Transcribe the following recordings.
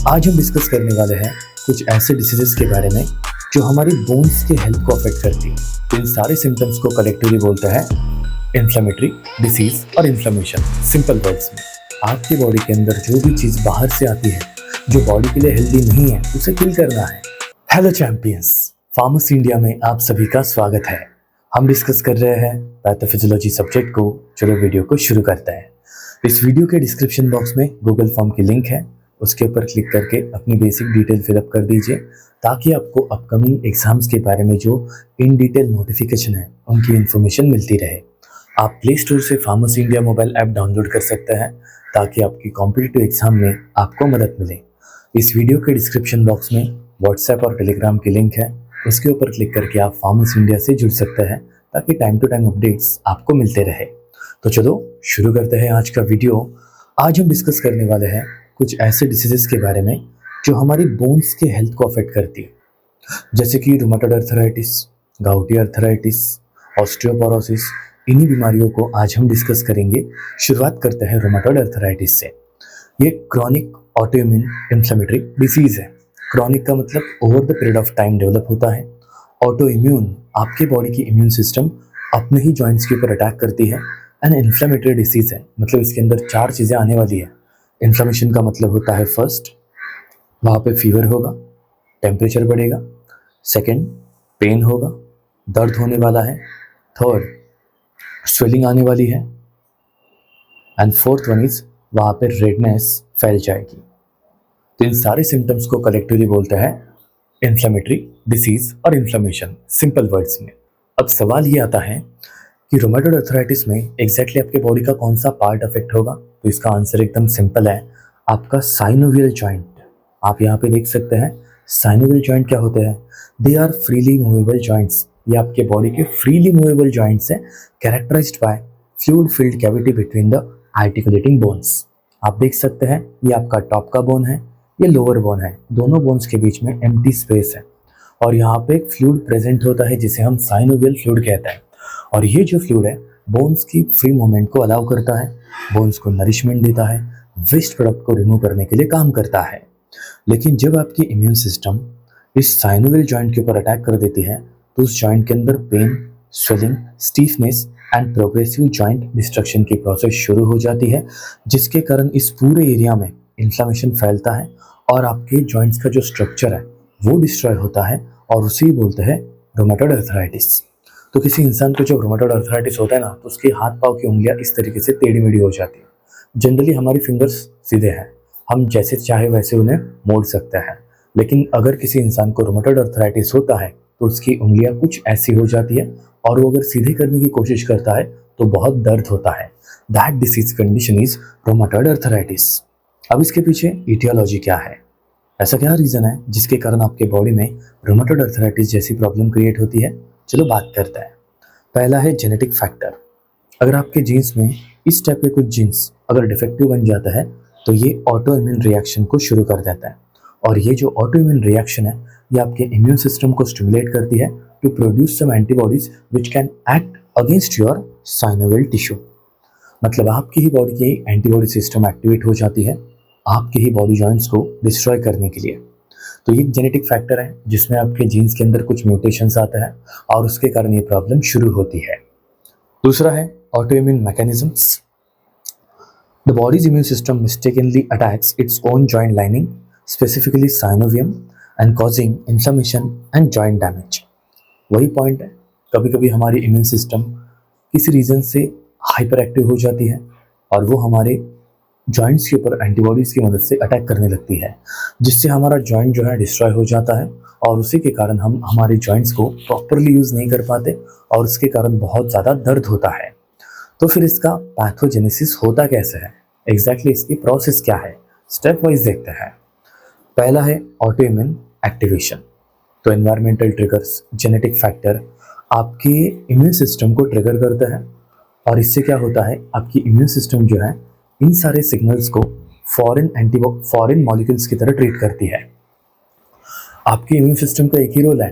आज हम डिस्कस करने वाले हैं कुछ ऐसे डिसीजेस के बारे में जो हमारी बोन्स के हेल्थ को अफेक्ट करती है। इन सारे सिम्टम्स को कलेक्टिवली बोलते हैं इन्फ्लेमेटरी डिसीज और इन्फ्लेमेशन। सिंपल वर्ड्स में आपकी बॉडी के अंदर जो भी चीज़ बाहर से आती है जो बॉडी के लिए हेल्दी नहीं है उसे किल करना है। हेलो चैंपियंस, फार्मेसी इंडिया में आप सभी का स्वागत है। हम डिस्कस कर रहे हैं पैथोफिजियोलॉजी सब्जेक्ट को। चलो वीडियो को शुरू करते हैं। इस वीडियो के डिस्क्रिप्शन बॉक्स में गूगल फॉर्म की लिंक है, उसके ऊपर क्लिक करके अपनी बेसिक डिटेल फिलअप कर दीजिए ताकि आपको अपकमिंग एग्जाम्स के बारे में जो इन डिटेल नोटिफिकेशन है उनकी इन्फॉर्मेशन मिलती रहे। आप प्ले स्टोर से pharmacy India mobile app download कर सकते हैं ताकि आपकी कॉम्पिटिटिव एग्जाम में आपको मदद मिले। इस वीडियो के डिस्क्रिप्शन बॉक्स में व्हाट्सएप और टेलीग्राम की लिंक है, उसके ऊपर क्लिक करके आप फार्मेसी इंडिया से जुड़ सकते हैं ताकि टाइम टू टाइम अपडेट्स आपको मिलते रहे। तो चलो शुरू करते हैं आज का वीडियो। आज हम डिस्कस करने वाले हैं कुछ ऐसे डिसीजेस के बारे में जो हमारी बोन्स के हेल्थ को अफेक्ट करती है, जैसे कि rheumatoid arthritis, gouty arthritis, osteoporosis. इन्हीं बीमारियों को आज हम डिस्कस करेंगे। शुरुआत करते हैं रूमेटॉइड अर्थराइटिस से। ये क्रॉनिक ऑटोइम्यून इन्फ्लेमेटरी डिसीज है। क्रॉनिक का मतलब over the period of time develop होता है। ऑटो इम्यून आपके बॉडी की इम्यून सिस्टम अपने ही जॉइंट्स के ऊपर अटैक करती है। एंड इन्फ्लेमेटरी डिसीज है, मतलब इसके अंदर चार चीज़ें आने वाली है। इन्फ्लेमेशन का मतलब होता है फर्स्ट, वहाँ पे फीवर होगा, टेम्परेचर बढ़ेगा। सेकंड, पेन होगा, दर्द होने वाला है। थर्ड, स्वेलिंग आने वाली है। एंड फोर्थ वन इज वहाँ पे रेडनेस फैल जाएगी। तो इन सारे सिम्टम्स को कलेक्टिवली बोलते हैं इन्फ्लेमेटरी डिसीज और इन्फ्लेमेशन। सिंपल वर्ड्स में अब सवाल ये आता है कि रूमेटॉइड अर्थराइटिस में एग्जैक्टली आपके बॉडी का कौन सा पार्ट अफेक्ट होगा। तो इसका आंसर एकदम सिंपल है, आपका साइनोवियल जॉइंट। आप यहाँ पे देख सकते हैं साइनोवियल जॉइंट क्या होते हैं। They are freely movable joints. ये आपके बॉडी के फ्रीली मूवेबल जॉइंट्स हैं, characterized by fluid filled cavity between the articulating bones. आप देख सकते हैं ये आपका टॉप का बोन है, ये लोअर बोन है। दोनों बोन्स के बीच में एम्प्टी स्पेस है और यहाँ पे एक फ्लूइड प्रेजेंट होता है जिसे हम साइनोवियल फ्लूइड कहते हैं। और ये जो फ्लूइड है बोन्स की फ्री मूवमेंट को अलाउ करता है, बोन्स को नरिशमेंट देता है, वेस्ट प्रोडक्ट को रिमूव करने के लिए काम करता है। लेकिन जब आपकी इम्यून सिस्टम इस साइनोवियल जॉइंट के ऊपर अटैक कर देती है तो उस जॉइंट के अंदर pain, swelling, stiffness and progressive joint destruction की प्रोसेस शुरू हो जाती है, जिसके कारण इस पूरे एरिया में इन्फ्लेमेशन फैलता है और आपके जॉइंट्स का जो स्ट्रक्चर है वो डिस्ट्रॉय होता है और उसे ही बोलते हैं रूमेटॉइड अर्थराइटिस। तो किसी इंसान को जब रूमेटॉइड अर्थराइटिस होता है ना तो उसके हाथ पाँव की उंगलियां इस तरीके से टेढ़ी मेढ़ी हो जाती है। जनरली हमारी फिंगर्स सीधे हैं, हम जैसे चाहे वैसे उन्हें मोड़ सकते हैं। लेकिन अगर किसी इंसान को रूमेटॉइड अर्थराइटिस होता है तो उसकी उंगलियां कुछ ऐसी हो जाती है और वो अगर सीधे करने की कोशिश करता है तो बहुत दर्द होता है। That disease condition is rheumatoid arthritis. अब इसके पीछे इटियोलॉजी क्या है, ऐसा क्या रीज़न है जिसके कारण आपके बॉडी में रूमेटॉइड अर्थराइटिस जैसी प्रॉब्लम क्रिएट होती है। चलो बात करते हैं। पहला है जेनेटिक फैक्टर। अगर आपके जीन्स में इस टाइप के कुछ जीन्स अगर डिफेक्टिव बन जाता है तो ये ऑटो इम्यून रिएक्शन को शुरू कर देता है। और ये जो ऑटो इम्यून रिएक्शन है ये आपके इम्यून सिस्टम को स्टिमुलेट करती है to produce some antibodies which can act against your synovial tissue. मतलब आपकी ही बॉडी की एंटीबॉडी सिस्टम एक्टिवेट हो जाती है आपके ही बॉडी जॉइंट्स को डिस्ट्रॉय करने के लिए। तो ये जेनेटिक फैक्टर है जिसमें आपके जीन्स के अंदर कुछ म्यूटेशंस आते हैं और उसके कारण ये प्रॉब्लम शुरू होती है। दूसरा है autoimmune mechanisms. The body's immune system mistakenly attacks its own joint lining, specifically synovium, and causing inflammation and joint damage. वही पॉइंट है, कभी कभी हमारी इम्यून सिस्टम किसी रीज़न से हाइपर एक्टिव हो जाती है और वो हमारे जॉइंट्स के ऊपर एंटीबॉडीज़ की मदद से अटैक करने लगती है, जिससे हमारा जॉइंट जो है डिस्ट्रॉय हो जाता है और उसी के कारण हम हमारे जॉइंट्स को प्रॉपरली यूज़ नहीं कर पाते और उसके कारण बहुत ज़्यादा दर्द होता है। तो फिर इसका पैथोजेनेसिस होता कैसे है, एग्जैक्टली इसकी प्रोसेस क्या है, स्टेप वाइज देखते हैं। पहला है ऑटोइम्यून एक्टिवेशन। तो एनवायरमेंटल ट्रिगर्स, जेनेटिक फैक्टर आपके इम्यून सिस्टम को ट्रिगर करते हैं और इससे क्या होता है आपकी इम्यून सिस्टम जो है इन सारे सिग्नल्स को फॉरेन मॉलिक्यूल्स की तरह ट्रीट करती है। आपके इम्यून सिस्टम का एक ही रोल है,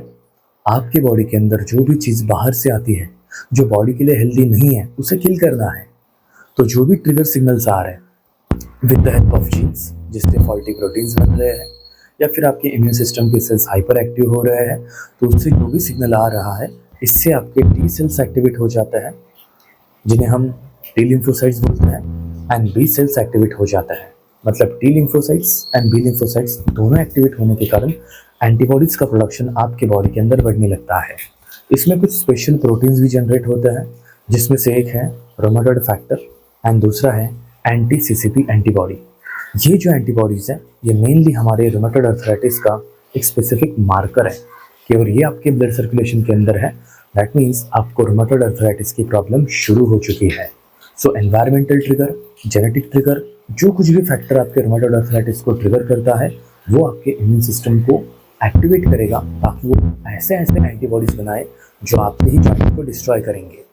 आपके बॉडी के अंदर जो भी चीज़ बाहर से आती है जो बॉडी के लिए हेल्दी नहीं है उसे किल करना है। तो जो भी ट्रिगर सिग्नल्स आ रहे हैं with the help of genes, जिससे फॉल्टी प्रोटीन्स बन रहे हैं या फिर आपके इम्यून सिस्टम के सेल्स हाइपर एक्टिव हो रहे हैं, तो उससे जो भी सिग्नल आ रहा है इससे आपके टी सेल्स एक्टिवेट हो जाते हैं, जिन्हें हम टी लिम्फोसाइट्स बोलते हैं, एंड बी सेल्स एक्टिवेट हो जाता है। मतलब T lymphocytes and B lymphocytes दोनों एक्टिवेट होने के कारण एंटीबॉडीज का प्रोडक्शन आपके बॉडी के अंदर बढ़ने लगता है। इसमें कुछ स्पेशल प्रोटीन्स भी जनरेट होते हैं, जिसमें से एक है रोमेटॉइड फैक्टर एंड दूसरा है एंटी सीसीपी एंटीबॉडी। ये जो एंटीबॉडीज़ हैं ये मेनली हमारे रोमेटॉइड अर्थराइटिस का एक स्पेसिफिक मार्कर है कि अगर ये आपके ब्लड सर्कुलेशन के अंदर है, दैट मीन्स आपको रोमेटॉइड अर्थराइटिस की प्रॉब्लम शुरू हो चुकी है। सो एनवायरमेंटल ट्रिगर, जेनेटिक ट्रिगर, जो कुछ भी फैक्टर आपके रोमेटॉइड अर्थराइटिस को ट्रिगर करता है वो आपके इम्यून सिस्टम को एक्टिवेट करेगा ताकि वो ऐसे ऐसे एंटीबॉडीज बनाए जो आपके ही जॉइंट को डिस्ट्रॉय करेंगे।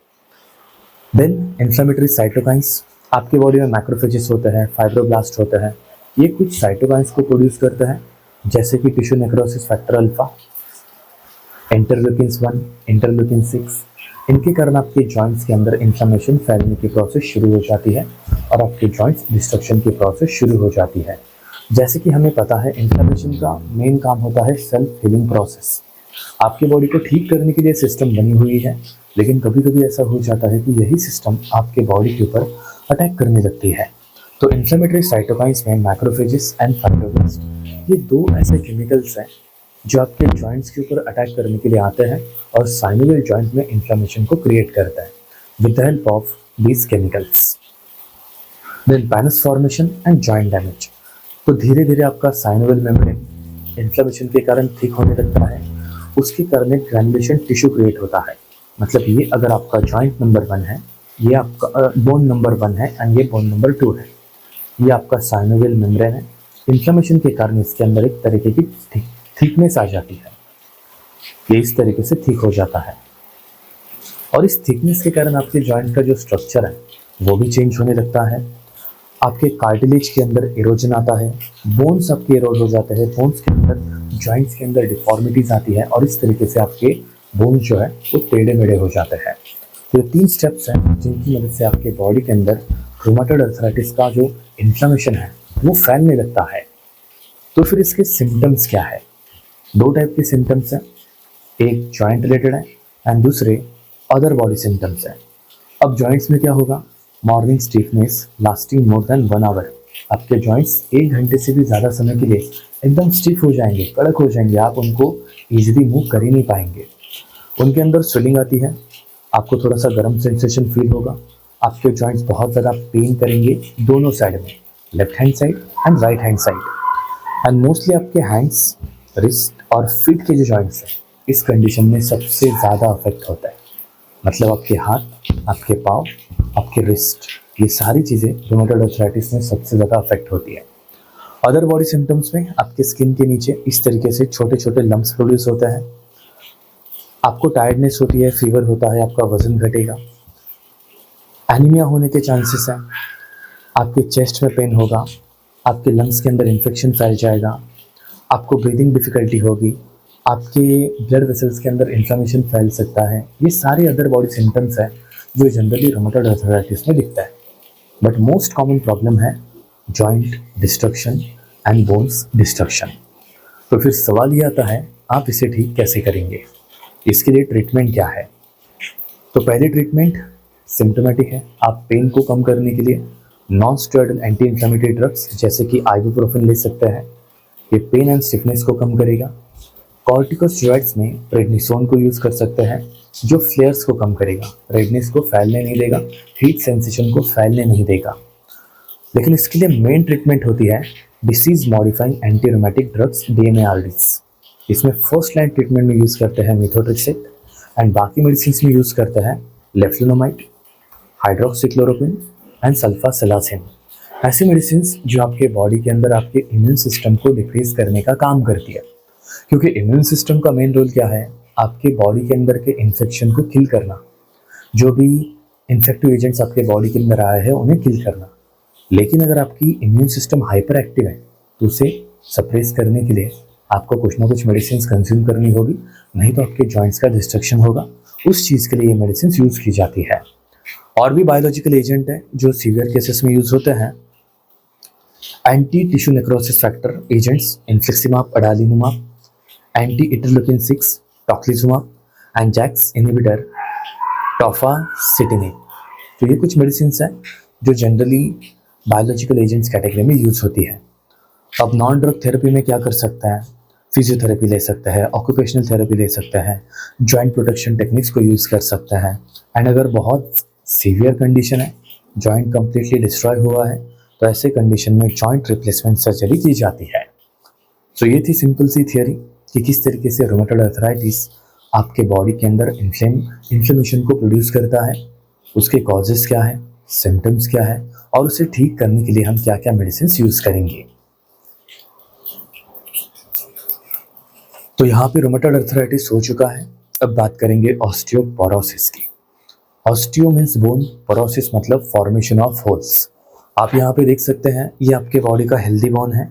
देन इन्फ्लेमेटरी साइटोकाइंस, आपके बॉडी में मैक्रोफेजेस होते हैं, फाइब्रोब्लास्ट होते हैं, ये कुछ साइटोकाइंस को प्रोड्यूस करते हैं, जैसे कि tissue necrosis factor alpha, interleukin 1, interleukin 6। इनके कारण आपके जॉइंट्स के अंदर इन्फ्लेमेशन फैलने की प्रोसेस शुरू हो जाती है और आपके जॉइंट्स डिस्ट्रक्शन की प्रोसेस शुरू हो जाती है। जैसे कि हमें पता है इन्फ्लेमेशन का मेन काम होता है सेल्फ हीलिंग प्रोसेस। आपकी बॉडी को ठीक करने के लिए सिस्टम बनी हुई है, लेकिन कभी कभी ऐसा हो जाता है कि यही सिस्टम आपके बॉडी के ऊपर अटैक करने लगती है। तो इन्फ्लेमेटरी साइटोकाइंस में मैक्रोफेजेस एंड फाइब्रोब्लास्ट, ये दो ऐसे केमिकल्स हैं जो आपके जॉइंट्स के ऊपर अटैक करने के लिए आते हैं और साइनोवियल जॉइंट में इन्फ्लेमेशन को क्रिएट करते हैं with the help of these chemicals. Then pannus formation and joint damage, तो धीरे धीरे आपका साइनोवियल मेम्ब्रेन इन्फ्लेमेशन के कारण ठीक होने लगता है, उसके कारण एक ग्रैनुलेशन टिश्यू क्रिएट होता है। मतलब ये अगर आपका जॉइंट नंबर 1 है, ये आपका बोन नंबर 1 है एंड ये बोन नंबर 2 है, ये आपका साइनोवियल मेम्ब्रेन है। इन्फ्लेमेशन के कारण इसके अंदर एक तरीके की थिकनेस आ जाती है, ये इस तरीके से थिक हो जाता है और इस थिकनेस के कारण आपके जॉइंट का जो स्ट्रक्चर है वो भी चेंज होने लगता है। आपके कार्टिलेज के अंदर इरोजन आता है, बोन्स आपके इरोड हो जाते हैं, बोन्स के अंदर जॉइंट्स के अंदर डिफॉर्मिटीज आती है और इस तरीके से आपके बोन्स जो है वो टेढ़े मेढ़े हो जाते हैं। तो ये 3 स्टेप्स हैं जिनकी मदद से आपके बॉडी के अंदर रूमेटॉइड अर्थराइटिस का जो इन्फ्लेमेशन है वो फैलने लगता है। तो फिर इसके सिम्टम्स क्या है? 2 टाइप के सिम्टम्स हैं, एक जॉइंट रिलेटेड है एंड दूसरे अदर बॉडी सिम्टम्स हैं। अब जॉइंट्स में क्या होगा? Morning stiffness lasting more than 1 hour, आपके जॉइंट्स 1 घंटे से भी ज़्यादा समय के लिए एकदम स्टिफ हो जाएंगे, कड़क हो जाएंगे, आप उनको ईजिली मूव कर ही नहीं पाएंगे। उनके अंदर स्वेलिंग आती है, आपको थोड़ा सा गर्म सेंसेशन फील होगा, आपके जॉइंट्स बहुत ज़्यादा पेन करेंगे दोनों साइड में, left hand side and right hand side. And mostly आपके हैंड्स, रिस्ट और फीट के जो जॉइंट्स हैं इस कंडीशन में सबसे ज़्यादा अफेक्ट होता है। मतलब आपके हाथ, आपके पाँव, आपके रिस्ट, ये सारी चीज़ें रूमेटॉइड अर्थराइटिस में सबसे ज़्यादा अफेक्ट होती है। अदर बॉडी सिम्टम्स में आपके स्किन के नीचे इस तरीके से छोटे छोटे लम्प्स प्रोड्यूस होते हैं, आपको टायर्डनेस होती है, फीवर होता है, आपका वजन घटेगा, एनीमिया होने के चांसेस हैं, आपके चेस्ट में पेन होगा, आपके लंग्स के अंदर इन्फेक्शन फैल जाएगा, आपको ब्रीदिंग डिफ़िकल्टी होगी, आपके ब्लड वेसल्स के अंदर इन्फ्लेमेशन फैल सकता है। ये सारे अदर बॉडी सिम्टम्स हैं जो जनरली रूमेटॉइड अर्थराइटिस में दिखता है। बट मोस्ट कॉमन प्रॉब्लम है joint destruction and bones destruction. तो फिर सवाल ये आता है, आप इसे ठीक कैसे करेंगे? इसके लिए ट्रीटमेंट क्या है? तो पहली ट्रीटमेंट सिम्टोमेटिक है। आप पेन को कम करने के लिए non steroidal anti inflammatory drugs जैसे कि आइबुप्रोफेन ले सकते हैं, ये पेन एंड स्टिफनेस को कम करेगा। कॉर्टिकोस्टेरॉइड्स में प्रेडनिसोन को यूज़ कर सकते हैं जो फ्लेयर्स को कम करेगा, रेडनेस को फैलने नहीं देगा, हीट सेंसेशन को फैलने नहीं देगा। लेकिन इसके लिए मेन ट्रीटमेंट होती है disease modifying anti rheumatic drugs DMARDs। इसमें फर्स्ट लाइन ट्रीटमेंट में यूज़ करते हैं मिथोट्रेक्सेट एंड बाकी मेडिसिन में यूज़ करते हैं लेफ्लुनोमाइड, हाइड्रोक्सीक्लोरोक्विन एंड सल्फासेलासिन। ऐसी मेडिसिन जो आपके बॉडी के अंदर आपके इम्यून सिस्टम को डिक्रीज करने का काम करती है, क्योंकि इम्यून सिस्टम का मेन रोल क्या है? आपके बॉडी के अंदर के इन्फेक्शन को किल करना, जो भी इन्फेक्टिव एजेंट्स आपके बॉडी के अंदर आए हैं उन्हें किल करना। लेकिन अगर आपकी इम्यून सिस्टम हाइपर एक्टिव है तो उसे सप्रेस करने के लिए आपको कुछ ना कुछ मेडिसिन कंज्यूम करनी होगी, नहीं तो आपके जॉइंट्स का डिस्ट्रक्शन होगा। उस चीज़ के लिए ये मेडिसिन यूज़ की जाती है। और भी बायोलॉजिकल एजेंट है जो सीवियर केसेस में यूज़ होते हैं, anti tissue necrosis factor agents infliximab, adalimumab, anti interleukin 6, tocilizumab and JAK inhibitor tofacitinib. तो ये कुछ मेडिसिन हैं जो जनरली बायोलॉजिकल एजेंट्स कैटेगरी में यूज होती है। अब नॉन ड्रग थेरेपी में क्या कर सकते हैं? फिजियोथेरेपी ले सकते हैं, ऑक्यूपेशनल थेरेपी ले सकते हैं, जॉइंट प्रोटेक्शन टेक्निक्स को यूज़ कर सकते हैं। एंड अगर बहुत सीवियर कंडीशन है, जॉइंट कंप्लीटली डिस्ट्रॉय हुआ है, तो ऐसे कंडीशन में जॉइंट रिप्लेसमेंट सर्जरी की जाती है। तो ये थी सिंपल सी थियोरी कि किस तरीके से रूमेटॉइड अर्थराइटिस आपके बॉडी के अंदर इन्फ्लेमेशन को प्रोड्यूस करता है, उसके कॉजेज़ क्या है, सिम्टम्स क्या है, और उसे ठीक करने के लिए हम क्या क्या मेडिसिन यूज़ करेंगे। तो यहाँ पे रूमेटॉइड अर्थराइटिस हो चुका है। अब बात करेंगे ऑस्टियोपोरोसिस की। ऑस्टियो मीन्स बोन, पोरोसिस मतलब फॉर्मेशन ऑफ होल्स। आप यहाँ पे देख सकते हैं ये आपके बॉडी का हेल्दी बोन है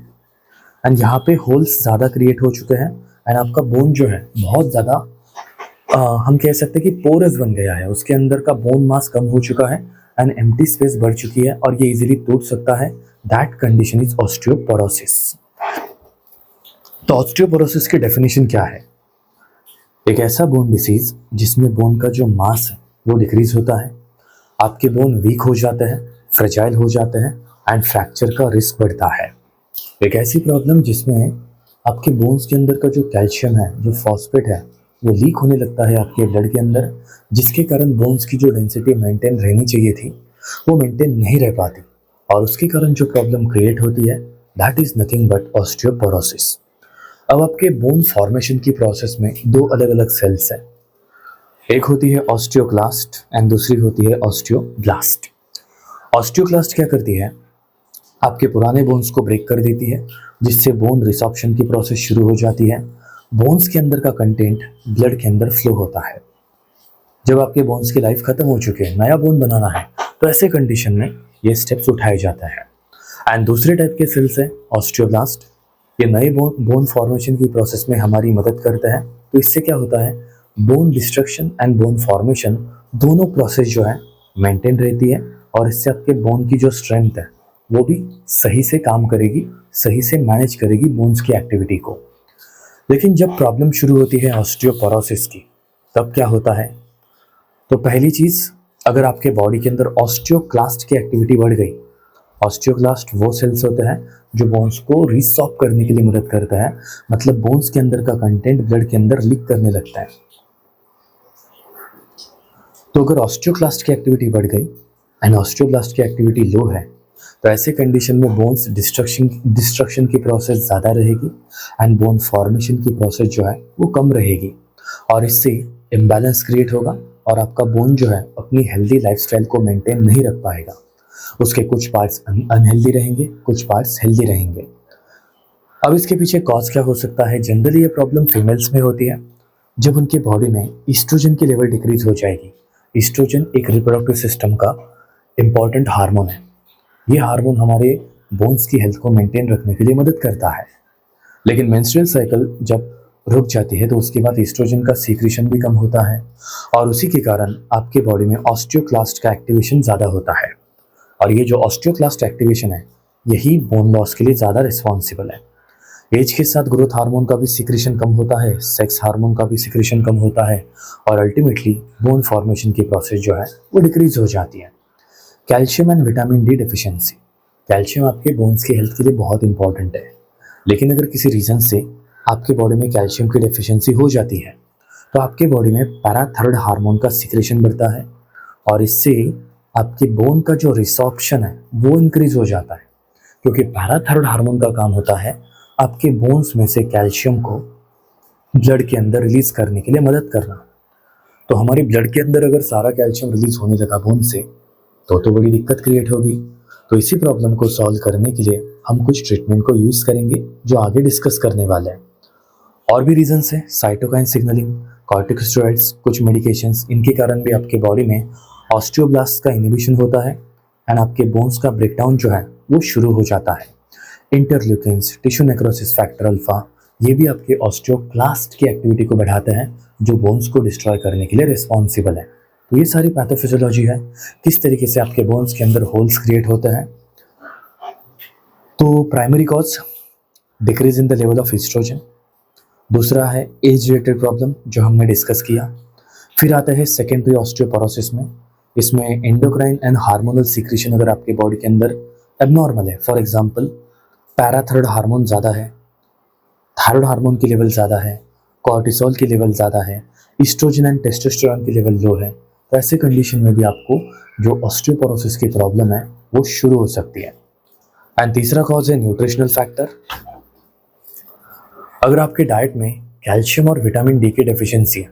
एंड यहाँ पे होल्स ज़्यादा क्रिएट हो चुके हैं एंड आपका बोन जो है बहुत ज़्यादा हम कह सकते हैं कि पोरस बन गया है, उसके अंदर का बोन मास कम हो चुका है एंड एम्प्टी स्पेस बढ़ चुकी है और ये इजीली टूट सकता है। That condition is osteoporosis. तो ऑस्टियोपोरोसिस की डेफिनेशन क्या है? एक ऐसा बोन डिसीज जिसमें बोन का जो मास है वो डिक्रीज होता है, आपके बोन वीक हो जाते हैं, फ्रेजाइल हो जाते हैं एंड फ्रैक्चर का रिस्क बढ़ता है। एक ऐसी प्रॉब्लम जिसमें आपके बोन्स के अंदर का जो कैल्शियम है, जो फॉस्फेट है, वो लीक होने लगता है आपके ब्लड के अंदर, जिसके कारण बोन्स की जो डेंसिटी मेंटेन रहनी चाहिए थी वो मेंटेन नहीं रह पाती और उसके कारण जो प्रॉब्लम क्रिएट होती है that is nothing but osteoporosis. अब आपके बोन फॉर्मेशन की प्रोसेस में दो अलग अलग सेल्स हैं, एक होती है ऑस्टियोक्लास्ट एंड दूसरी होती है ऑस्टियोब्लास्ट। ऑस्टियोक्लास्ट क्या करती है? आपके पुराने बोन्स को ब्रेक कर देती है, जिससे बोन रिसॉर्प्शन की प्रोसेस शुरू हो जाती है। बोन्स के अंदर का कंटेंट ब्लड के अंदर फ्लो होता है। जब आपके बोन्स की लाइफ खत्म हो चुकी है, नया बोन बनाना है, तो ऐसे कंडीशन में ये स्टेप्स उठाए जाता है। एंड दूसरे टाइप के सेल्स है ऑस्टियोब्लास्ट। ये नए बोन फॉर्मेशन की प्रोसेस में हमारी मदद करते हैं। तो इससे क्या होता है, bone destruction and bone formation दोनों प्रोसेस जो है मेंटेन रहती है और इससे आपके बोन की जो स्ट्रेंथ है वो भी सही से काम करेगी, सही से मैनेज करेगी बोन्स की एक्टिविटी को। लेकिन जब प्रॉब्लम शुरू होती है ऑस्टियोपोरोसिस की, तब क्या होता है? तो पहली चीज़, अगर आपके बॉडी के अंदर ऑस्टियोक्लास्ट की एक्टिविटी बढ़ गई, ऑस्टियोक्लास्ट वो सेल्स होते हैं जो बोन्स को रिसॉर्ब करने के लिए मदद करता है, मतलब बोन्स के अंदर का कंटेंट ब्लड के अंदर लीक करने लगता है। तो अगर ऑस्टियोक्लास्ट की एक्टिविटी बढ़ गई एंड ऑस्टियोब्लास्ट की एक्टिविटी लो है, तो ऐसे कंडीशन में बोन्स डिस्ट्रक्शन की प्रोसेस ज़्यादा रहेगी एंड बोन फॉर्मेशन की प्रोसेस जो है वो कम रहेगी और इससे इम्बैलेंस क्रिएट होगा और आपका बोन जो है अपनी हेल्दी लाइफस्टाइल को मेंटेन नहीं रख पाएगा। उसके कुछ पार्ट्स अनहेल्दी रहेंगे, कुछ पार्ट्स हेल्दी रहेंगे। अब इसके पीछे कॉज क्या हो सकता है? जनरली ये प्रॉब्लम फीमेल्स में होती है जब उनके बॉडी में ईस्ट्रोजन की लेवल डिक्रीज हो जाएगी। ईस्ट्रोजन एक रिप्रोडक्टिव सिस्टम का इम्पॉर्टेंट हार्मोन है। ये हार्मोन हमारे बोन्स की हेल्थ को मेंटेन रखने के लिए मदद करता है। लेकिन मेंस्ट्रुअल साइकिल जब रुक जाती है तो उसके बाद ईस्ट्रोजन का सीक्रेशन भी कम होता है और उसी के कारण आपके बॉडी में ऑस्टियोक्लास्ट का एक्टिवेशन ज़्यादा होता है। और ये जो ऑस्टियोक्लास्ट एक्टिवेशन है यही बोन लॉस के लिए ज़्यादा रिस्पॉन्सिबल है। एज के साथ ग्रोथ हार्मोन का भी सीक्रेशन कम होता है, सेक्स हार्मोन का भी सीक्रेशन कम होता है और अल्टीमेटली बोन फॉर्मेशन की प्रोसेस जो है वो डिक्रीज हो जाती है। Calcium and vitamin D deficiency. Calcium आपके बोन्स की हेल्थ के लिए बहुत इंपॉर्टेंट है, लेकिन अगर किसी रीज़न से आपके बॉडी में कैल्शियम की डेफिशिएंसी हो जाती है तो आपके बॉडी में पैराथायरॉइड हार्मोन का सीक्रेशन बढ़ता है और इससे आपके बोन का जो रिसॉर्प्शन है वो इंक्रीज हो जाता है, क्योंकि पैराथायरॉइड हार्मोन का काम होता है आपके बोन्स में से कैल्शियम को ब्लड के अंदर रिलीज करने के लिए मदद करना। तो हमारी ब्लड के अंदर अगर सारा कैल्शियम रिलीज होने लगा बोन से तो बड़ी दिक्कत क्रिएट होगी। तो इसी प्रॉब्लम को सॉल्व करने के लिए हम कुछ ट्रीटमेंट को यूज़ करेंगे जो आगे डिस्कस करने वाले हैं। और भी रीजंस हैं, साइटोकाइन सिग्नलिंग, कॉर्टिकोस्टेरॉइड्स, कुछ मेडिकेशंस, इनके कारण भी आपके बॉडी में ऑस्टियोब्लास्ट का इनहिबिशन होता है एंड आपके बोन्स का ब्रेकडाउन जो है वो शुरू हो जाता है। Interleukins, tissue necrosis factor alpha, ये भी आपके ऑस्टियोक्लास्ट की एक्टिविटी को बढ़ाते हैं जो बोन्स को डिस्ट्रॉय करने के लिए रिस्पॉन्सिबल है। तो ये सारी पैथोफिजियोलॉजी है, किस तरीके से आपके बोन्स के अंदर होल्स क्रिएट होते हैं। तो primary cause decrease in the level of estrogen, दूसरा है एज रिलेटेड प्रॉब्लम जो हमने डिस्कस किया। फिर आता है सेकेंडरी ऑस्टियोपोरोसिस में, इसमें एंडोक्राइन एंड हार्मोनल सीक्रेशन अगर आपके बॉडी के अंदर एबनॉर्मल है, फॉर एग्जांपल पैराथायरॉयड हार्मोन ज़्यादा है, थायराइड हार्मोन की लेवल ज़्यादा है, कॉर्टिसोल की लेवल ज़्यादा है, ईस्ट्रोजन एंड टेस्टोस्टेरोन की लेवल लो है, तो ऐसे कंडीशन में भी आपको जो ऑस्टियोपोरोसिस की प्रॉब्लम है वो शुरू हो सकती है। एंड तीसरा कॉज है न्यूट्रिशनल फैक्टर। अगर आपके डाइट में कैल्शियम और विटामिन डी की डेफिशिएंसी है,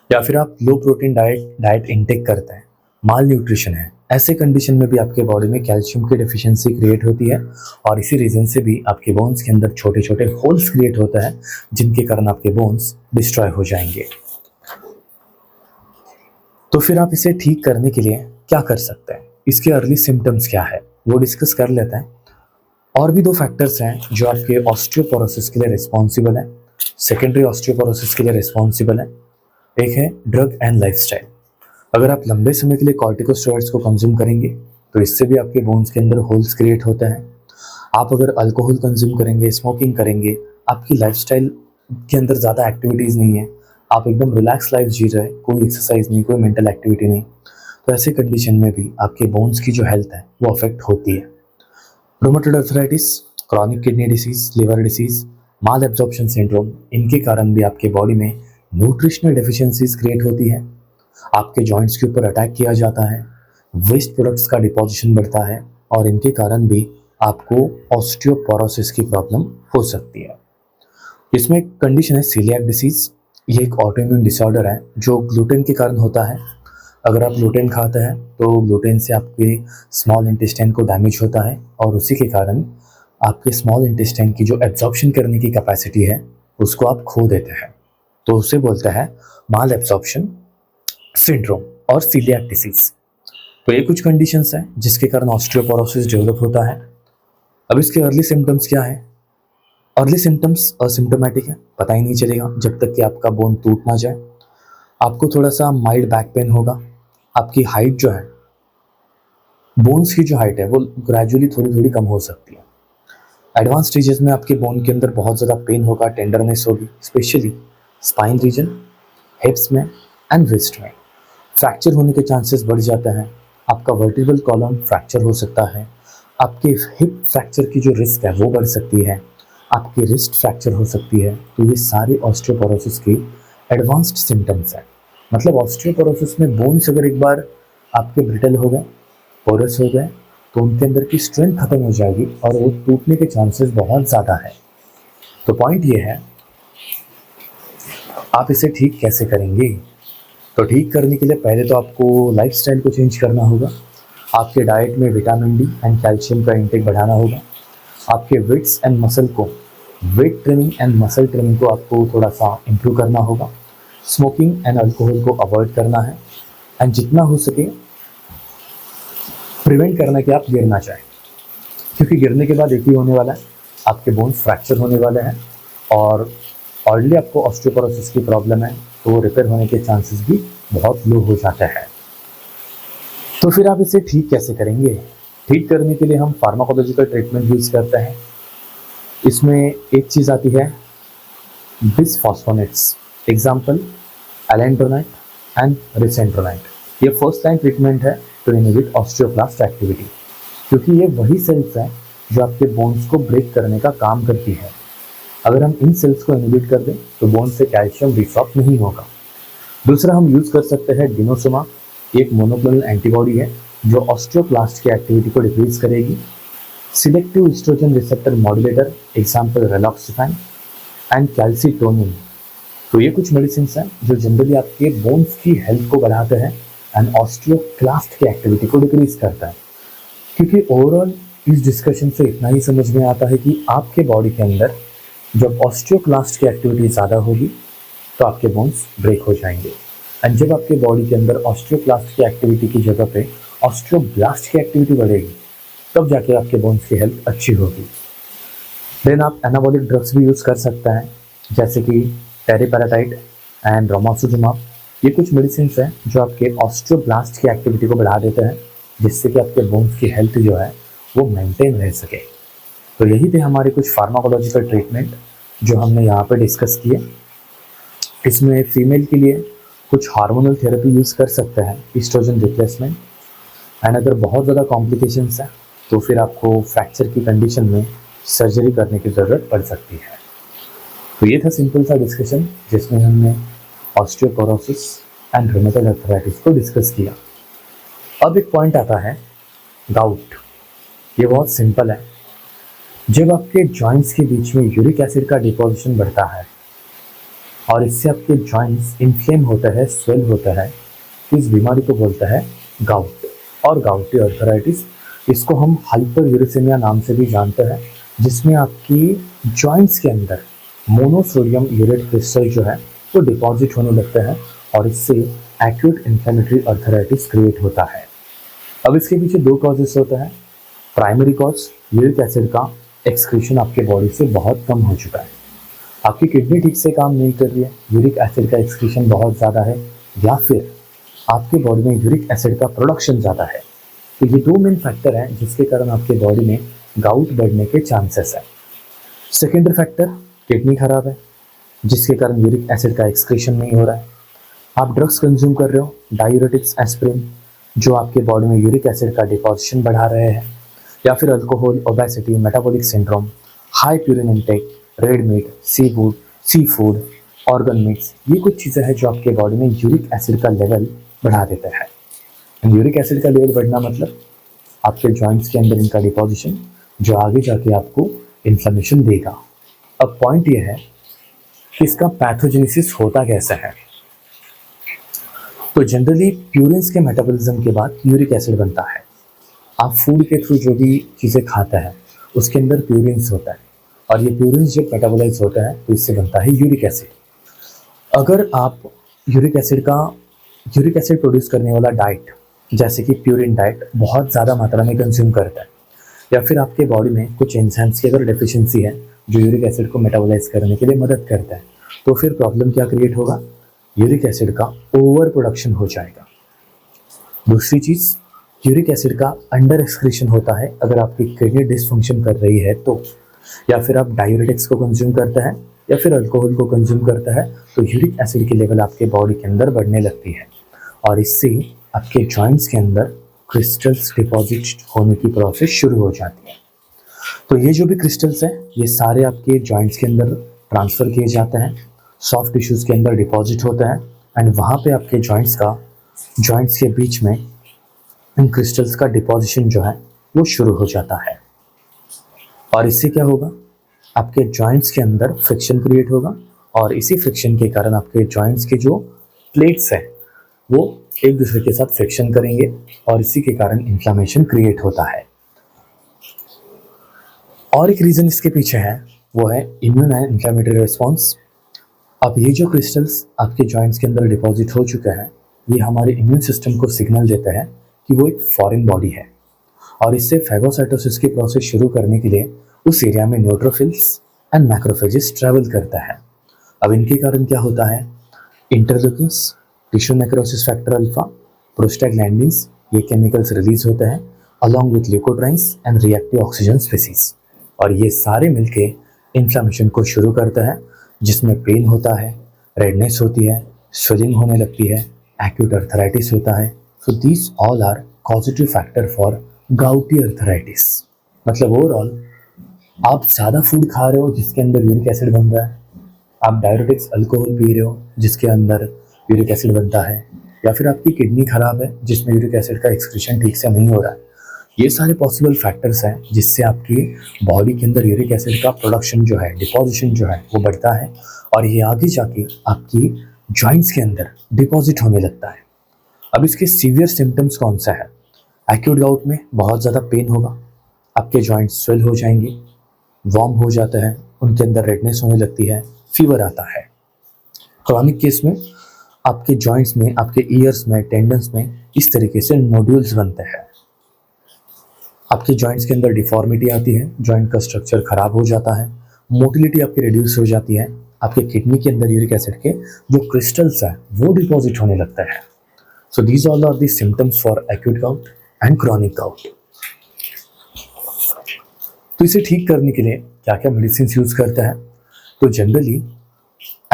या फिर आप लो प्रोटीन डाइट इंटेक करते हैं, माल न्यूट्रिशन है, ऐसे कंडीशन में भी आपके बॉडी में कैल्शियम की डेफिशिएंसी क्रिएट होती है और इसी रीज़न से भी आपके बोन्स के अंदर छोटे छोटे होल्स क्रिएट होते हैं जिनके कारण आपके बोन्स डिस्ट्रॉय हो जाएंगे। तो फिर आप इसे ठीक करने के लिए क्या कर सकते हैं, इसके अर्ली सिम्टम्स क्या है वो डिस्कस कर लेते हैं। और भी दो फैक्टर्स हैं जो आपके ऑस्टियोपोरोसिस के लिए रिस्पॉन्सिबल है, सेकेंडरी ऑस्टियोपोरोसिस के लिए रिस्पॉन्सिबल है। एक है ड्रग एंड लाइफस्टाइल। अगर आप लंबे समय के लिए कॉर्टिकोस्टेरॉइड्स को कंज्यूम करेंगे तो इससे भी आपके बोन्स के अंदर होल्स क्रिएट होते हैं। आप अगर अल्कोहल कंज्यूम करेंगे, स्मोकिंग करेंगे, आपकी लाइफस्टाइल के अंदर ज़्यादा एक्टिविटीज़ नहीं है, आप एकदम रिलैक्स लाइफ जी रहे, कोई एक्सरसाइज नहीं, कोई मेंटल एक्टिविटी नहीं, तो ऐसे कंडीशन में भी आपके बोन्स की जो हेल्थ है वो अफेक्ट होती है। Rheumatoid arthritis, chronic kidney disease, liver disease, malabsorption syndrome, इनके कारण भी आपके बॉडी में न्यूट्रिशनल डेफिशिएंसीज क्रिएट होती है, आपके जॉइंट्स के ऊपर अटैक किया जाता है, वेस्ट प्रोडक्ट्स का डिपोजिशन बढ़ता है और इनके कारण भी आपको ऑस्टियोपोरोसिस की प्रॉब्लम हो सकती है। इसमें एक कंडीशन है सीलियाक डिसीज। ये एक ऑटोइम्यून डिसऑर्डर है जो ग्लूटेन के कारण होता है। अगर आप ग्लूटेन खाते हैं तो ग्लूटेन से आपके स्मॉल इंटेस्टाइन को डैमेज होता है और उसी के कारण आपके स्मॉल इंटेस्टाइन की जो एब्जॉर्प्शन करने की कैपेसिटी है उसको आप खो देते हैं, तो उसे बोलते हैं माल एब्जॉर्प्शन सिंड्रोम और सीलियाक डिसीज। तो ये कुछ कंडीशंस हैं जिसके कारण ऑस्टियोपोरोसिस डेवलप होता है। अब इसके अर्ली सिम्टम्स क्या है? अर्ली सिम्टम्स असिम्टोमेटिक है, पता ही नहीं चलेगा जब तक कि आपका बोन टूट ना जाए। आपको थोड़ा सा माइल्ड बैक पेन होगा, आपकी हाइट जो है, बोन्स की जो हाइट है वो ग्रेजुअली थोड़ी थोड़ी कम हो सकती है। एडवांस स्टेजेस में आपके बोन के अंदर बहुत ज़्यादा पेन होगा, टेंडरनेस होगी, स्पेशली स्पाइन रीजन, हिप्स में एंड रिस्ट में। फ्रैक्चर होने के चांसेस बढ़ जाते हैं, आपका वर्टिब्रल कॉलम फ्रैक्चर हो सकता है, आपके हिप फ्रैक्चर की जो रिस्क है वो बढ़ सकती है, आपकी रिस्ट फ्रैक्चर हो सकती है। तो ये सारे ऑस्टियोपोरोसिस की एडवांस्ड सिम्टम्स हैं। मतलब ऑस्टियोपोरोसिस में बोन्स अगर एक बार आपके ब्रिटल हो गए, पोरस हो गए, तो उनके अंदर की स्ट्रेंथ खत्म हो जाएगी और वो टूटने के चांसेस बहुत ज़्यादा है। तो पॉइंट ये है, आप इसे ठीक कैसे करेंगे? तो ठीक करने के लिए पहले तो आपको लाइफस्टाइल को चेंज करना होगा, आपके डाइट में विटामिन डी एंड कैल्शियम का इंटेक बढ़ाना होगा, आपके वेट्स एंड मसल को, weight training and muscle training को आपको थोड़ा सा इम्प्रूव करना होगा, स्मोकिंग एंड अल्कोहल को अवॉइड करना है एंड जितना हो सके प्रिवेंट करना कि आप गिर ना जाए, क्योंकि गिरने के बाद एक ही होने वाला है, आपके बोन्स फ्रैक्चर होने वाले हैं और ऑलरेडी आपको ऑस्टियोपोरोसिस की प्रॉब्लम है तो रिपेयर होने के चांसेस भी बहुत लो हो जाते हैं। तो फिर आप इसे ठीक कैसे करेंगे? ठीक करने के लिए हम फार्माकोलॉजिकल ट्रीटमेंट यूज़ करते हैं। इसमें एक चीज़ आती है बिसफॉस्फोनेट्स, एग्जाम्पल एलेंड्रोनाइट एंड रिसेंट्रोनाइट। ये फर्स्ट लाइन ट्रीटमेंट है टू इनहिबिट ऑस्टियोब्लास्ट एक्टिविटी, क्योंकि ये वही सेल्स हैं जो आपके बोन्स को ब्रेक करने का काम करती है। अगर हम इन सेल्स को इनहिबिट कर दें तो बोन से कैल्शियम डिसॉर्ब नहीं होगा। दूसरा हम यूज़ कर सकते हैं डिनोसोमा, एक मोनोक्लोनल एंटीबॉडी है जो ऑस्टियोक्लास्ट की एक्टिविटी को डिक्रीज करेगी। Selective oestrogen receptor modulator, example raloxifene and calcitonin. तो ये कुछ मेडिसिन हैं जो जनरली आपके बोन्स की हेल्थ को बढ़ाते हैं एंड ऑस्टियोक्लास्ट की एक्टिविटी को डिक्रीज करता है। क्योंकि ओवरऑल इस डिस्कशन से इतना ही समझ में आता है कि आपके बॉडी के अंदर जब ऑस्टियोक्लास्ट की एक्टिविटी ज़्यादा होगी तो आपके बोन्स ब्रेक हो जाएंगे, एंड जब आपके बॉडी के अंदर ऑस्टियोक्लास्ट की एक्टिविटी की जगह पे ऑस्टियोब्लास्ट की एक्टिविटी बढ़ेगी तब जाके आपके बोन्स की हेल्थ अच्छी होगी। देन आप एनाबॉलिक ड्रग्स भी यूज़ कर सकते हैं, जैसे कि टेरिपेराटाइड एंड रोमासुजुमाब। ये कुछ मेडिसिन हैं जो आपके ऑस्टियोब्लास्ट की एक्टिविटी को बढ़ा देते हैं, जिससे कि आपके बोन्स की हेल्थ जो है वो मेंटेन रह सके। तो यही थे हमारे कुछ फार्माकोलॉजिकल ट्रीटमेंट जो हमने यहाँ पे डिस्कस किए। इसमें फीमेल के लिए कुछ हार्मोनल थेरेपी यूज़ कर सकते हैं, ईस्ट्रोजन रिप्लेसमेंट। एंड अगर बहुत ज़्यादा कॉम्प्लिकेशंस हैं तो फिर आपको फ्रैक्चर की कंडीशन में सर्जरी करने की ज़रूरत पड़ सकती है। तो ये था सिंपल सा डिस्कशन जिसमें हमने ऑस्टियोपोरोसिस एंड रूमेटॉइड आर्थराइटिस को डिस्कस किया। अब एक पॉइंट आता है गाउट। ये बहुत सिंपल है। जब आपके जॉइंट्स के बीच में यूरिक एसिड का डिपोजिशन बढ़ता है और इससे आपके जॉइंट्स इन्फ्लेम होता है, स्वेल होता है, इस बीमारी को बोलता है गाउट और गाउटी आर्थराइटिस। इसको हम हाइपर यूरेसिमिया नाम से भी जानते हैं, जिसमें आपकी जॉइंट्स के अंदर मोनोसोडियम यूरेट क्रिस्टल जो है वो डिपॉजिट होने लगते हैं और इससे एक्यूट इन्फ्लेमेटरी आर्थराइटिस क्रिएट होता है। अब इसके पीछे दो कॉजेस होते हैं। प्राइमरी कॉज, यूरिक एसिड का एक्सक्रीशन आपके बॉडी से बहुत कम हो चुका है, आपकी किडनी ठीक से काम नहीं कर रही है, यूरिक एसिड का एक्सक्रीशन बहुत ज़्यादा है, या फिर आपके बॉडी में यूरिक एसिड का प्रोडक्शन ज़्यादा है। तो ये दो मेन फैक्टर हैं जिसके कारण आपके बॉडी में गाउट बढ़ने के चांसेस है। सेकेंडरी फैक्टर, किडनी खराब है जिसके कारण यूरिक एसिड का एक्सक्रीशन नहीं हो रहा है। आप ड्रग्स कंज्यूम कर रहे हो, डायूरेटिक्स, एस्पिरिन, जो आपके बॉडी में यूरिक एसिड का डिपोजिशन बढ़ा रहे हैं, या फिर alcohol, obesity, metabolic syndrome, high purine intake, red meat, seafood, organ meats, ये कुछ चीज़ें हैं जो आपके बॉडी में यूरिक एसिड का लेवल बढ़ा देते हैं। यूरिक एसिड का लेवल बढ़ना मतलब आपके जॉइंट्स के अंदर इनका डिपोजिशन, जो आगे जाके आपको इन्फ्लेमेशन देगा। अब पॉइंट ये है कि इसका पैथोजेनेसिस होता कैसे है। तो जनरली प्यूरिन्स के मेटाबॉलिज्म के बाद यूरिक एसिड बनता है। आप फूड के थ्रू जो भी चीज़ें खाते हैं उसके अंदर प्यूरिन्स होता है और ये प्यूरिन्स जब मेटाबोलाइज होता है तो इससे बनता है यूरिक एसिड। अगर आप यूरिक एसिड प्रोड्यूस करने वाला डाइट, जैसे कि प्यूरिन डाइट, बहुत ज़्यादा मात्रा में कंज्यूम करता है, या फिर आपके बॉडी में कुछ एंजाइम्स की अगर डेफिशिएंसी है जो यूरिक एसिड को मेटाबोलाइज करने के लिए मदद करता है, तो फिर प्रॉब्लम क्या क्रिएट होगा, यूरिक एसिड का ओवर प्रोडक्शन हो जाएगा। दूसरी चीज़, यूरिक एसिड का अंडर एक्सक्रीशन होता है अगर आपकी किडनी डिसफंक्शन कर रही है तो, या फिर आप डायूरेटिक्स को कंज्यूम करते हैं या फिर अल्कोहल को कंज्यूम करता है, तो यूरिक एसिड की लेवल आपके बॉडी के अंदर बढ़ने लगती है और इससे आपके जॉइंट्स के अंदर क्रिस्टल्स डिपॉजिट होने की प्रोसेस शुरू हो जाती है। तो ये जो भी क्रिस्टल्स हैं ये सारे आपके जॉइंट्स के अंदर ट्रांसफ़र किए जाते हैं, सॉफ्ट टिश्यूज़ के अंदर डिपॉजिट होते हैं एंड वहाँ पे आपके जॉइंट्स के बीच में इन क्रिस्टल्स का डिपॉजिशन जो है वो शुरू हो जाता है। और इससे क्या होगा, आपके जॉइंट्स के अंदर फ्रिक्शन क्रिएट होगा और इसी फ्रिक्शन के कारण आपके जॉइंट्स के जो प्लेट्स हैं वो एक दूसरे के साथ फ्रिक्शन करेंगे और इसी के कारण इन्फ्लेमेशन क्रिएट होता है। और एक रीज़न इसके पीछे है, वो है इम्यून एंड इन्फ्लेमेटरी रिस्पॉन्स। अब ये जो क्रिस्टल्स आपके जॉइंट्स के अंदर डिपॉजिट हो चुके हैं, ये हमारे इम्यून सिस्टम को सिग्नल देते हैं कि वो एक फॉरेन बॉडी है और इससे फेगोसाइटोसिस की प्रोसेस शुरू करने के लिए उस एरिया में न्यूट्रोफिल्स एंड मैक्रोफेजेस ट्रैवल करता है। अब इनके कारण क्या होता है, interleukins, tissue necrosis factor alpha, prostaglandins, ये केमिकल्स रिलीज होते हैं along with leukotrienes and reactive oxygen species, और ये सारे मिलके इन्फ्लेमेशन को शुरू करता है जिसमें पेन होता है, रेडनेस होती है, स्वेलिंग होने लगती है, एक्यूट आर्थराइटिस होता है। So these all are causative factor for gouty arthritis. मतलब ओवरऑल आप ज़्यादा फूड खा रहे हो जिसके अंदर यूरिक एसिड बन रहा है, आप डायूरेटिक्स, अल्कोहल पी रहे हो जिसके अंदर यूरिक एसिड बनता है, या फिर आपकी किडनी खराब है जिसमें यूरिक एसिड का एक्सक्रीशन ठीक से नहीं हो रहा है, ये सारे पॉसिबल फैक्टर्स हैं जिससे आपकी बॉडी के अंदर यूरिक एसिड का प्रोडक्शन जो है, डिपॉजिशन जो है वो बढ़ता है और ये आगे जाके आपकी जॉइंट्स के अंदर डिपॉजिट होने लगता है। अब इसके सीवियर सिम्टम्स कौन सा है, एक्यूट गाउट में बहुत ज़्यादा पेन होगा, आपके जॉइंट्स स्वेल हो जाएंगे, वार्म हो जाता है, उनके अंदर रेडनेस होने लगती है, फीवर आता है। क्रॉनिक केस में आपके जॉइंट्स में, आपके ईयर्स में, टेंडन्स में इस तरीके से नोड्यूल्स बनते हैं, आपके जॉइंट्स के अंदर डिफॉर्मिटी आती है, जॉइंट का स्ट्रक्चर खराब हो जाता है, मोटिलिटी आपकी रिड्यूस हो जाती है, आपके किडनी के अंदर यूरिक एसिड के जो क्रिस्टल्स हैं वो डिपॉजिट होने लगता है। So these all are the symptoms for acute gout and chronic gout. तो इसे ठीक करने के लिए क्या क्या मेडिसिन यूज़ करता है? तो जनरली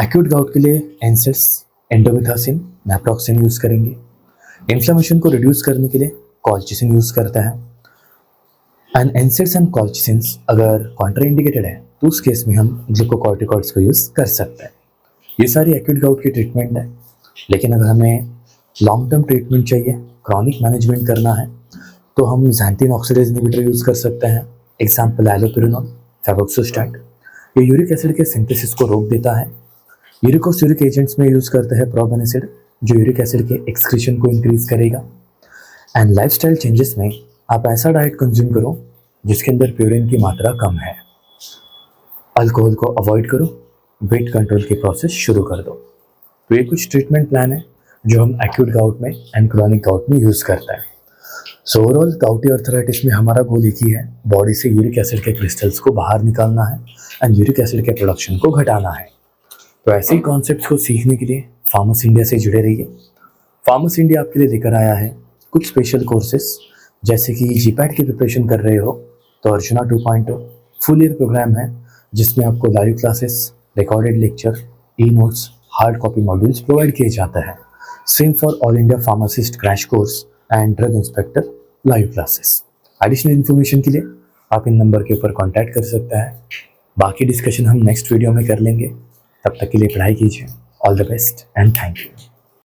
एक्यूट गाउट के लिए एनसेड्स, एंडोमेथासिन, नैप्रोक्सेन यूज़ करेंगे। इन्फ्लेमेशन को रिड्यूस करने के लिए कॉल्चिसिन यूज़ करता है। एंड एनसेड्स एंड कॉल्चिसिन्स अगर कॉन्ट्राइंडिकेटेड है तो उस केस में हम ग्लूकोकॉर्टिकॉइड्स को यूज़ कर सकते हैं। ये सारी एक्यूट गाउट की ट्रीटमेंट है। लेकिन अगर हमें लॉन्ग टर्म ट्रीटमेंट चाहिए, क्रॉनिक मैनेजमेंट करना है, तो हम ज़ैंथिन ऑक्सीडेज इनहिबिटर यूज़ कर सकते हैं। एग्जाम्पल एलोपेरिनोल, फेबोक्सोस्टैट। ये यूरिक एसिड के सिंथेसिस को रोक देता है। यूरिकोस्यूरिक एजेंट्स में यूज़ करते हैं प्रोबेनिसिड, जो यूरिक एसिड के एक्सक्रीशन को इंक्रीज करेगा। एंड लाइफस्टाइल चेंजेस में आप ऐसा डाइट कंज्यूम करो जिसके अंदर प्यूरिन की मात्रा कम है। अल्कोहल को अवॉइड करो, वेट कंट्रोल की प्रोसेस शुरू कर दो। तो ये कुछ ट्रीटमेंट प्लान है जो हम एक्यूट गाउट में एंड क्रॉनिक गाउट में यूज़ करते हैं। सो ओवरऑल गाउटी आर्थराइटिस में हमारा गोल एक ही है, बॉडी से यूरिक एसिड के क्रिस्टल्स को बाहर निकालना है एंड यूरिक एसिड के प्रोडक्शन को घटाना है। तो ऐसे ही कॉन्सेप्ट्स को सीखने के लिए फार्मस इंडिया से जुड़े रहिए। फार्मस इंडिया आपके लिए लेकर आया है कुछ स्पेशल कोर्सेज, जैसे कि जीपैट की प्रिपरेशन कर रहे हो तो अर्जुना 2.0 फुल ईयर प्रोग्राम है, जिसमें आपको live classes, recorded lecture, e notes, hard copy modules provide किए जाते हैं। Same for all India pharmacist crash course and drug inspector live classes. Additional information के लिए आप इन नंबर के ऊपर कांटेक्ट कर सकते हैं। बाकी डिस्कशन हम नेक्स्ट वीडियो में कर लेंगे। तब तक के लिए पढ़ाई कीजिए। All the best and thank you.